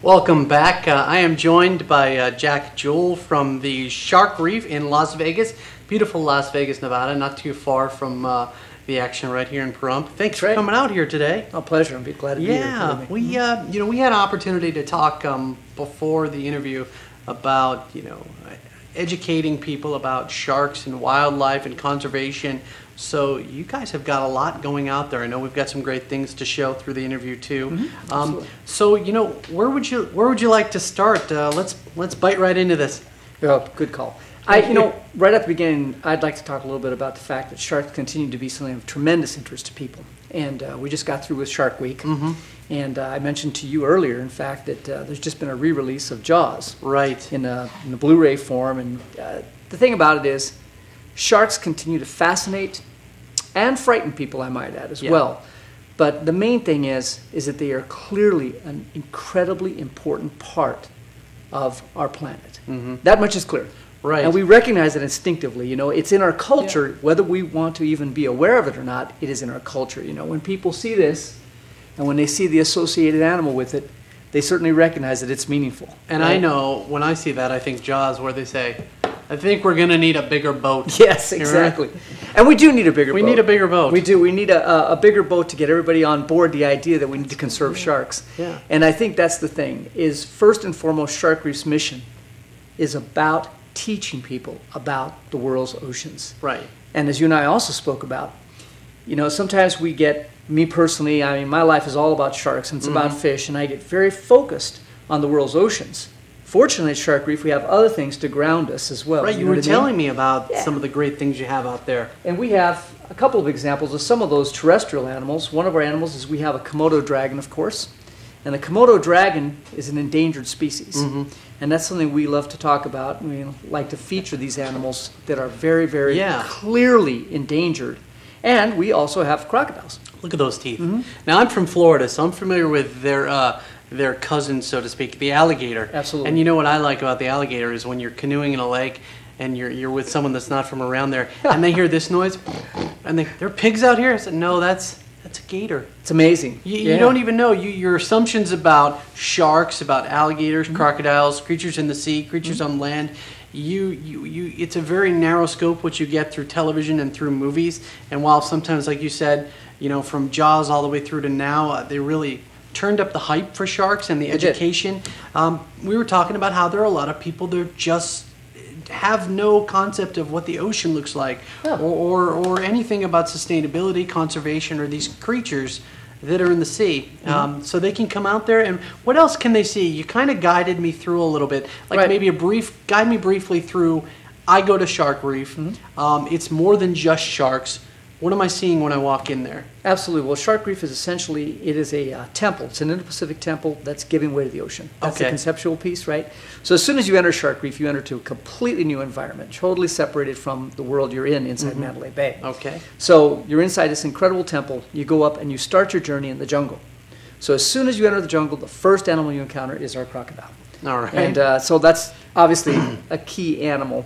Welcome back. I am joined by Jack Jewell from the Shark Reef in Las Vegas. Beautiful Las Vegas, Nevada, not too far from the action right here in Pahrump. Thanks for coming out here today. Oh, pleasure. I'm glad to be here. Yeah, we had an opportunity to talk before the interview about educating people about sharks and wildlife and conservation. So you guys have got a lot going out there. I know we've got some great things to show through the interview too. So where would you like to start? Let's bite right into this. Oh, good call. Right at the beginning, I'd like to talk a little bit about the fact that sharks continue to be something of tremendous interest to people. And we just got through with Shark Week. And I mentioned to you earlier, in fact, that there's just been a re-release of Jaws. Right. In the Blu-ray form. And the thing about it is, sharks continue to fascinate and frighten people, I might add, as well. But the main thing is that they are clearly an incredibly important part of our planet. That much is clear. Right. And we recognize it instinctively. It's in our culture, whether we want to even be aware of it or not, it is in our culture. When people see this, and when they see the associated animal with it, they certainly recognize that it's meaningful. And right? I know, when I see that, I think Jaws, where they say, I think we're going to need a bigger boat. Yes, exactly. And we do need a bigger boat. We need a bigger boat. We do. We need a bigger boat to get everybody on board the idea that we need to conserve sharks. Yeah. And I think that's the thing, is first and foremost, Shark Reef's mission is about teaching people about the world's oceans. Right. And as you and I also spoke about, sometimes we get, me personally, my life is all about sharks and it's about fish, and I get very focused on the world's oceans. Fortunately, at Shark Reef, we have other things to ground us as well. Right, you were telling me about some of the great things you have out there. And we have a couple of examples of some of those terrestrial animals. One of our animals is we have a Komodo dragon, of course. And the Komodo dragon is an endangered species. And that's something we love to talk about. We like to feature these animals that are very, very clearly endangered. And we also have crocodiles. Look at those teeth. Now, I'm from Florida, so I'm familiar with their cousin, so to speak, the alligator. Absolutely. And you know what I like about the alligator is when you're canoeing in a lake and you're with someone that's not from around there, and they hear this noise, and there are pigs out here. I said, no, that's a gator. It's amazing. You don't even know. Your assumptions about sharks, about alligators, crocodiles, creatures in the sea, creatures on land, it's a very narrow scope what you get through television and through movies. And while sometimes, like you said, from Jaws all the way through to now, they really turned up the hype for sharks and the education. We were talking about how there are a lot of people that just have no concept of what the ocean looks like, or anything about sustainability, conservation, or these creatures that are in the sea. So they can come out there, and what else can they see? You kind of guided me through a little bit, like maybe guide me briefly through. I go to Shark Reef. It's more than just sharks. What am I seeing when I walk in there? Absolutely. Well, Shark Reef is essentially, it is a temple. It's an Indo-Pacific temple that's giving way to the ocean. That's the conceptual piece, right? So as soon as you enter Shark Reef, you enter to a completely new environment, totally separated from the world you're in inside Mandalay Bay. Okay. So you're inside this incredible temple. You go up and you start your journey in the jungle. So as soon as you enter the jungle, the first animal you encounter is our crocodile. All right. And so that's obviously a key animal.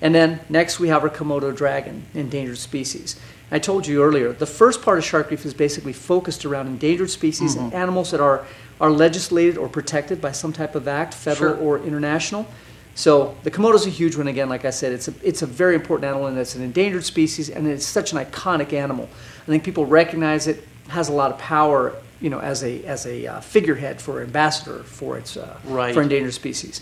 And then next we have our Komodo dragon, endangered species. I told you earlier, the first part of Shark Reef is basically focused around endangered species and animals that are legislated or protected by some type of act, federal or international. So the Komodo's a huge one. Again, like I said, it's a very important animal, and it's an endangered species, and it's such an iconic animal. I think people recognize it, has a lot of power, as a figurehead for ambassador for its for endangered species.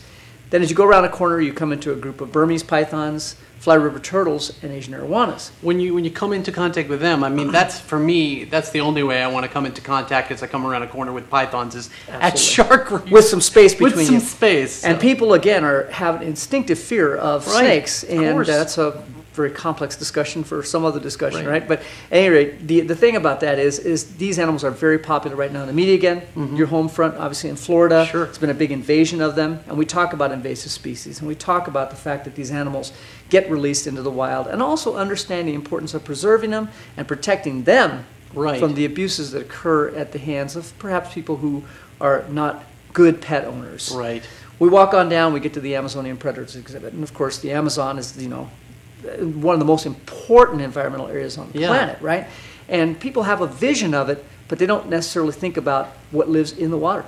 Then as you go around a corner, you come into a group of Burmese pythons, fly river turtles, and Asian arowanas. When you come into contact with them, that's, for me, that's the only way I want to come into contact as I come around a corner with pythons is at Shark Reef. With some space between With some space. And people, again, have an instinctive fear of snakes. And that's a very complex discussion for some other discussion, right? But at any rate, the thing about that is these animals are very popular right now in the media again. Your home front, obviously in Florida. Sure. It's been a big invasion of them. And we talk about invasive species. And we talk about the fact that these animals get released into the wild. And also understand the importance of preserving them and protecting them from the abuses that occur at the hands of perhaps people who are not good pet owners. Right. We walk on down, we get to the Amazonian Predators exhibit. And of course, the Amazon is, one of the most important environmental areas on the planet, right? And people have a vision of it, but they don't necessarily think about what lives in the water.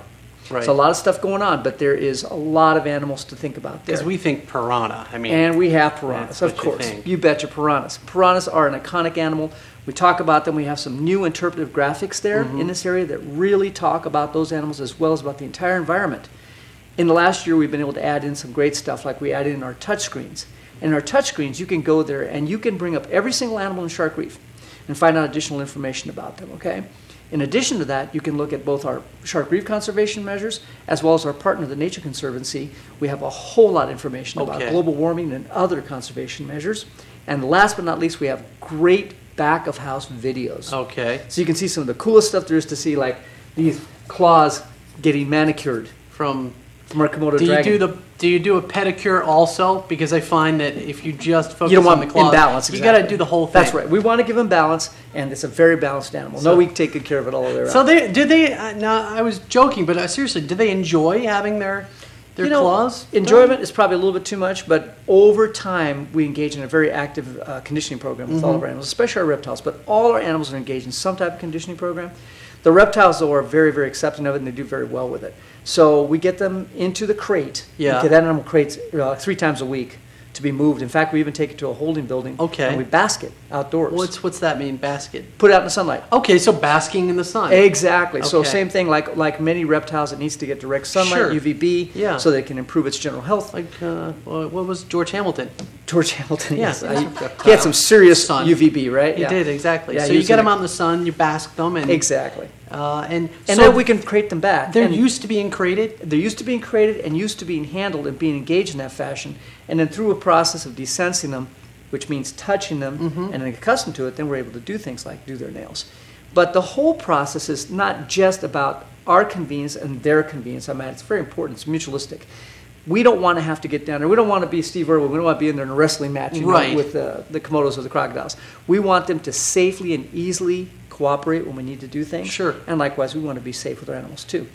Right. So a lot of stuff going on, but there is a lot of animals to think about there. Because we think piranha. I mean, And we have piranhas, that's of what you course. think. You betcha, piranhas. Piranhas are an iconic animal. We talk about them. We have some new interpretive graphics there in this area that really talk about those animals as well as about the entire environment. In the last year, we've been able to add in some great stuff, like we added in our touchscreens. In our touchscreens, you can go there and you can bring up every single animal in Shark Reef and find out additional information about them, okay? In addition to that, you can look at both our Shark Reef conservation measures as well as our partner, the Nature Conservancy. We have a whole lot of information about Okay. global warming and other conservation measures. And last but not least, we have great back-of-house videos. okay. So you can see some of the coolest stuff there is to see, like these claws getting manicured From from our Komodo do you dragon. do you do a pedicure also? Because I find that if you just focus You don't on want the claws, imbalance. you Exactly. got to do the whole thing. That's right. We want to give them balance, and it's a very balanced animal. So- No, we take good care of it all the way around. So they now I was joking, but seriously, do they enjoy having their You know, claws? enjoyment is probably a little bit too much, but over time we engage in a very active conditioning program with all of our animals, especially our reptiles. But all our animals are engaged in some type of conditioning program. The reptiles, though, are very, very accepting of it, and they do very well with it. So we get them into the crate. Yeah. Okay, that animal crate's 3 times a week to be moved. In fact, we even take it to a holding building. Okay. And we basket outdoors. What's that mean? Basket. Put it out in the sunlight. Okay, so basking in the sun. Exactly. So Okay. same thing, like many reptiles, it needs to get direct sunlight, Sure. UVB, Yeah. so that it can improve its general health. Like what was George Hamilton? George Hamilton, Yeah, yes. he's a He reptile. had some serious Sun. UVB, right? He did exactly. Yeah, so he you was get in them the- out in the sun, you bask them, and Exactly. and And so then we can crate them back. they're And used to being crated. they're used to being created and used to being handled and being engaged in that fashion. And then through a process of desensing them, which means touching them Mm-hmm. and then accustomed to it, then we're able to do things like do their nails. But the whole process is not just about our convenience and their convenience. I mean, it's very important. It's mutualistic. We don't want to have to get down there. We don't want to be Steve Irwin. We don't want to be in there in a wrestling match Right. with the Komodos or the crocodiles. We want them to safely and easily cooperate when we need to do things. Sure. And likewise, we want to be safe with our animals too.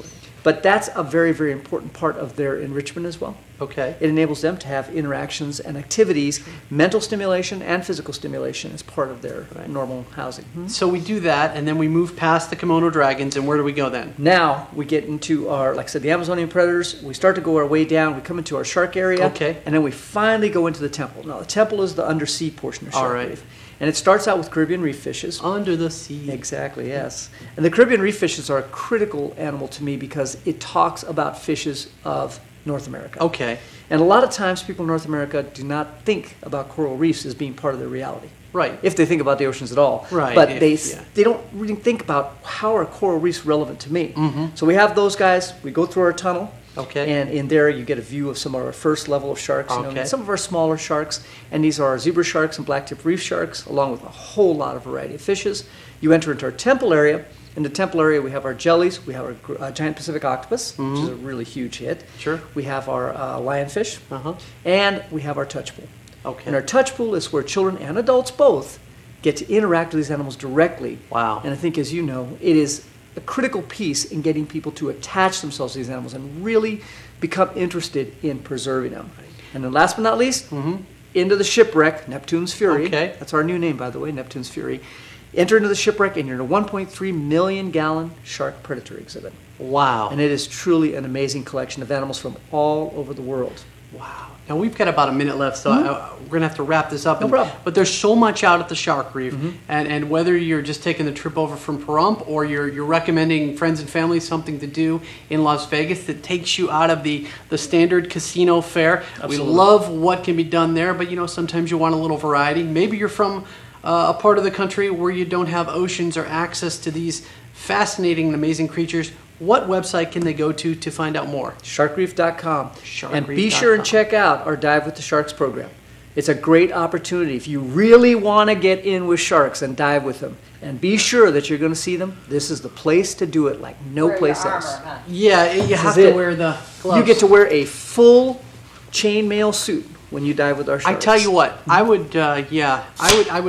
But that's a very, very important part of their enrichment as well. Okay. It enables them to have interactions and activities, mental stimulation and physical stimulation as part of their normal housing. So we do that, and then we move past the Komodo dragons, and where do we go then? Now we get into our, like I said, the Amazonian predators. We start to go our way down. We come into our shark area. Okay. And then we finally go into the temple. Now, the temple is the undersea portion of Shark All right. Reef. And it starts out with Caribbean reef fishes. Under the sea. Exactly, yes. And the Caribbean reef fishes are a critical animal to me because it talks about fishes of North America. Okay. And a lot of times people in North America do not think about coral reefs as being part of their reality. Right. If they think about the oceans at all. Right, But yeah. they don't really think about how are coral reefs relevant to me. Mm-hmm. So we have those guys. We go through our tunnel. Okay. And in there you get a view of some of our first level of sharks. You know, Okay. and some of our smaller sharks. And these are our zebra sharks and blacktip reef sharks, along with a whole lot of variety of fishes. You enter into our temple area. In the temple area, we have our jellies. We have our giant Pacific octopus, which is a really huge hit. Mm-hmm. Sure. We have our lionfish. Uh-huh. And we have our touch pool. Okay. And our touch pool is where children and adults both get to interact with these animals directly. Wow. And I think, as you know, it is a critical piece in getting people to attach themselves to these animals and really become interested in preserving them. And then last but not least, into the shipwreck, Neptune's Fury. Okay. That's our new name, by the way, Neptune's Fury. Enter into the shipwreck and you're in a 1.3 million gallon shark predator exhibit. Wow. And it is truly an amazing collection of animals from all over the world. Wow. Now we've got about a minute left, so we're going to have to wrap this up. No problem. But there's so much out at the Shark Reef, and whether you're just taking the trip over from Pahrump or you're recommending friends and family something to do in Las Vegas that takes you out of the standard casino fare, we Absolutely. love what can be done there, but sometimes you want a little variety. Maybe you're from a part of the country where you don't have oceans or access to these fascinating and amazing creatures. What website can they go to find out more? Sharkreef.com. And be Sharkreef.com. sure and check out our Dive with the Sharks program. It's a great opportunity. If you really want to get in with sharks and dive with them, and be sure that you're going to see them, this is the place to do it like no Wear place your else. armor, huh? Yeah, you have is to it. wear the gloves. You get to wear a full chainmail suit when you dive with our I sharks. tell you what, I would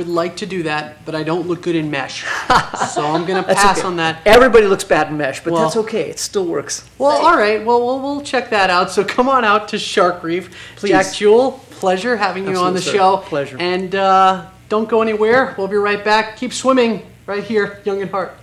like to do that, but I don't look good in mesh, so I'm gonna That's pass okay. on that. Everybody looks bad in mesh, but Well- that's okay. It still works. Well, all right. Well, we'll check that out. So come on out to Shark Reef. Please. Jack Jewell, pleasure having you on the Absolutely, sir. show. Pleasure. And don't go anywhere. We'll be right back. Keep swimming right here, Young and Hart.